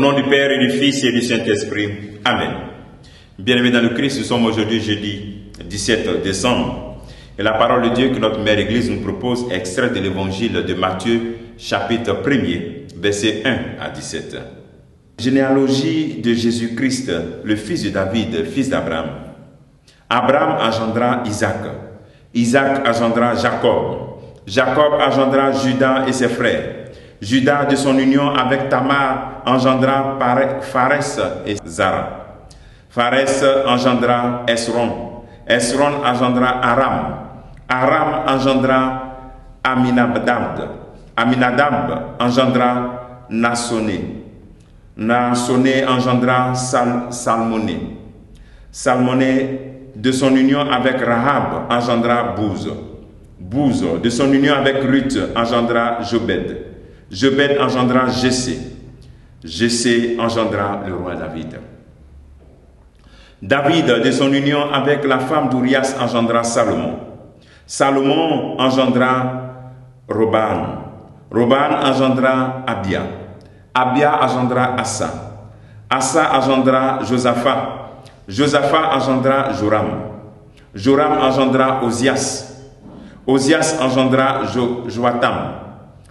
nom du Père et du Fils et du Saint-Esprit. Amen. Bien-aimés dans le Christ, nous sommes aujourd'hui jeudi 17 décembre. Et la parole de Dieu que notre Mère Église nous propose est extraite de l'évangile de Matthieu, chapitre 1er, versets 1 à 17. Généalogie de Jésus-Christ, le fils de David, fils d'Abraham. Abraham engendra Isaac. Isaac engendra Jacob. Jacob engendra Judas et ses frères. Judas, de son union avec Tamar, engendra Pharès et Zara. Pharès engendra Esron. Esron engendra Aram. Aram engendra Aminadab. Aminadab engendra Naassoné. Naassoné engendra Salmoné. Salmoné, de son union avec Rahab, engendra Bouz. Bouz, de son union avec Ruth, engendra Jobed. Jobed engendra Jessé. Jessé engendra le roi David. David, de son union avec la femme d'Urias, engendra Salomon. Salomon engendra Roban. Roban engendra Abia. Abia engendra Asa. Asa engendra Josaphat. Josaphat engendra Joram. Joram engendra Ozias. Ozias engendra Joatam.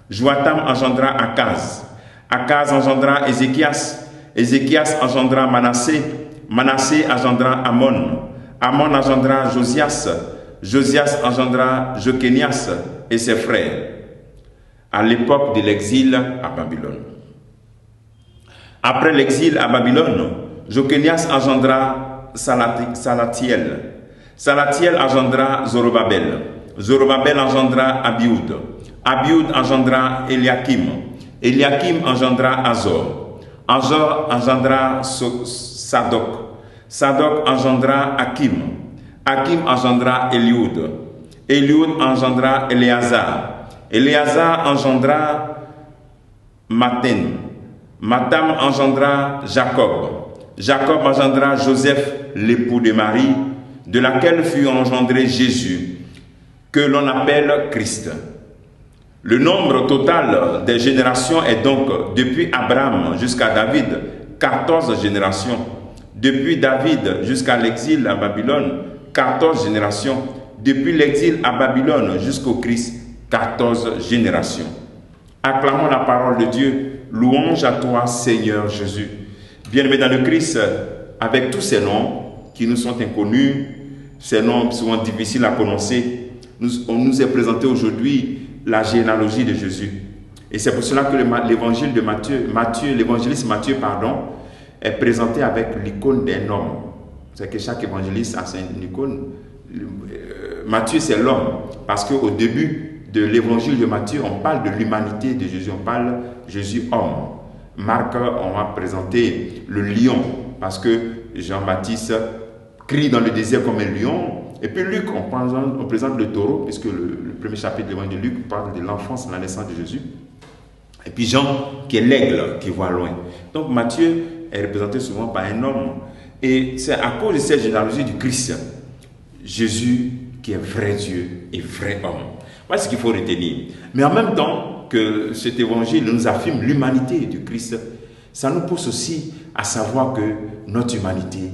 Joatam engendra Akaz. Akaz engendra Ézéchias. Ézéchias engendra Manassé. Manassé engendra Amon. Amon engendra Josias. Josias engendra Jokénias et ses frères, à l'époque de l'exil à Babylone. Après l'exil à Babylone, Jokénias engendra Salatiel. Salatiel engendra Zorobabel. Zorobabel engendra Abioud. Abioud engendra Eliakim. Eliakim engendra Azor. Azor engendra Sadok. Sadok engendra Hakim. Hakim engendra Eliud. Eliud engendra Éléazar. Éléazar engendra Maten. Matam engendra Jacob. Jacob engendra Joseph, l'époux de Marie, de laquelle fut engendré Jésus, que l'on appelle Christ. Le nombre total des générations est donc, depuis Abraham jusqu'à David, 14 générations. Depuis David jusqu'à l'exil à Babylone, 14 générations. Depuis l'exil à Babylone jusqu'au Christ, 14 générations. Acclamons la parole de Dieu. Louange à toi, Seigneur Jésus. Bien-aimés dans le Christ, avec tous ces noms qui nous sont inconnus, ces noms souvent difficiles à prononcer, on nous est présenté aujourd'hui la généalogie de Jésus. Et c'est pour cela que l'évangile de l'évangéliste Matthieu, est présenté avec l'icône d'un homme. C'est que chaque évangéliste a une icône. Matthieu, c'est l'homme, parce qu'au début de l'évangile de Matthieu, on parle de l'humanité de Jésus, on parle Jésus homme. Marc, on va présenter le lion, parce que Jean-Baptiste crie dans le désert comme un lion. Et puis Luc, on présente le taureau, puisque le premier chapitre de l'évangile de Luc parle de l'enfance, de la naissance de Jésus. Et puis Jean, qui est l'aigle, qui voit loin. Donc Matthieu est représenté souvent par un homme. Et c'est à cause de cette généalogie du Christ, Jésus, qui est vrai Dieu et vrai homme. Voilà ce qu'il faut retenir. Mais en même temps que cet évangile nous affirme l'humanité du Christ, ça nous pousse aussi à savoir que notre humanité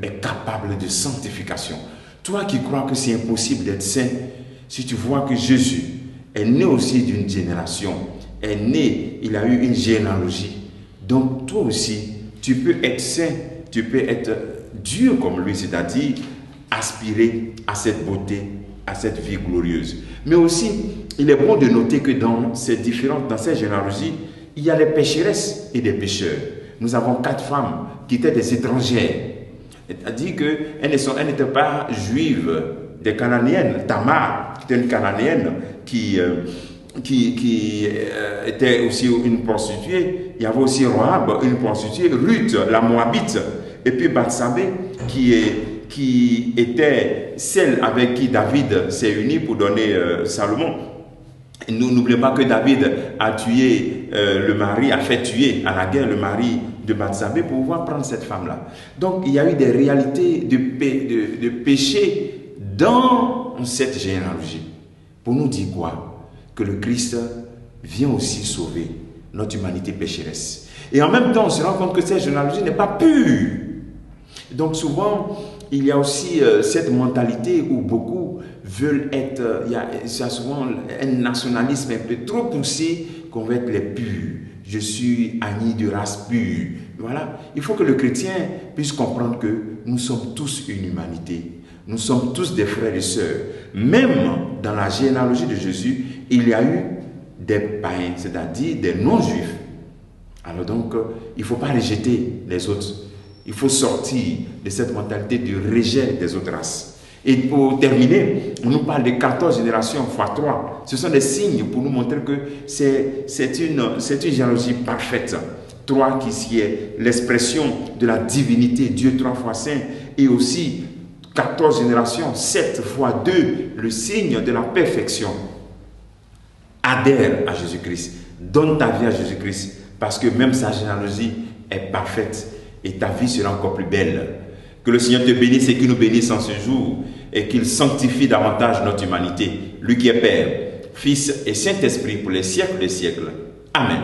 est capable de sanctification. Toi qui crois que c'est impossible d'être saint, si tu vois que Jésus est né aussi d'une génération, il a eu une généalogie, donc toi aussi, tu peux être saint, tu peux être Dieu comme lui, c'est-à-dire aspirer à cette beauté, à cette vie glorieuse. Mais aussi, il est bon de noter que dans ces généalogies, il y a les pécheresses et des pécheurs. Nous avons 4 femmes qui étaient des étrangères. C'est-à-dire qu'elles n'étaient pas juives, des cananéennes. Tamar, qui était une cananéenne, qui était aussi une prostituée. Il y avait aussi Rahab, une prostituée. Ruth, la Moabite. Et puis Batsabé, qui était celle avec qui David s'est uni pour donner Salomon. N'oubliez pas que David a tué a fait tuer à la guerre le mari de Batsabé pour pouvoir prendre cette femme-là. Donc il y a eu des réalités de péché dans cette généalogie. Pour nous dire quoi? Que le Christ vient aussi sauver notre humanité pécheresse. Et en même temps, on se rend compte que cette généalogie n'est pas pure. Donc souvent, il y a aussi cette mentalité où beaucoup veulent être, il y a souvent un nationalisme un peu trop poussé qu'on veut être les purs. Je suis Annie de race pure. Voilà. Il faut que le chrétien puisse comprendre que nous sommes tous une humanité. Nous sommes tous des frères et sœurs. Même dans la généalogie de Jésus, il y a eu des païens, c'est-à-dire des non-juifs. Alors donc, il ne faut pas rejeter les autres. Il faut sortir de cette mentalité du rejet des autres races. Et pour terminer, on nous parle de 14 générations x 3. Ce sont des signes pour nous montrer que c'est une généalogie parfaite. 3 qui est l'expression de la divinité, Dieu 3 fois saint, et aussi 14 générations, 7 fois 2, le signe de la perfection. Adhère à Jésus-Christ, donne ta vie à Jésus-Christ, parce que même sa généalogie est parfaite et ta vie sera encore plus belle. Que le Seigneur te bénisse et qu'il nous bénisse en ce jour et qu'il sanctifie davantage notre humanité. Lui qui est Père, Fils et Saint-Esprit pour les siècles des siècles. Amen.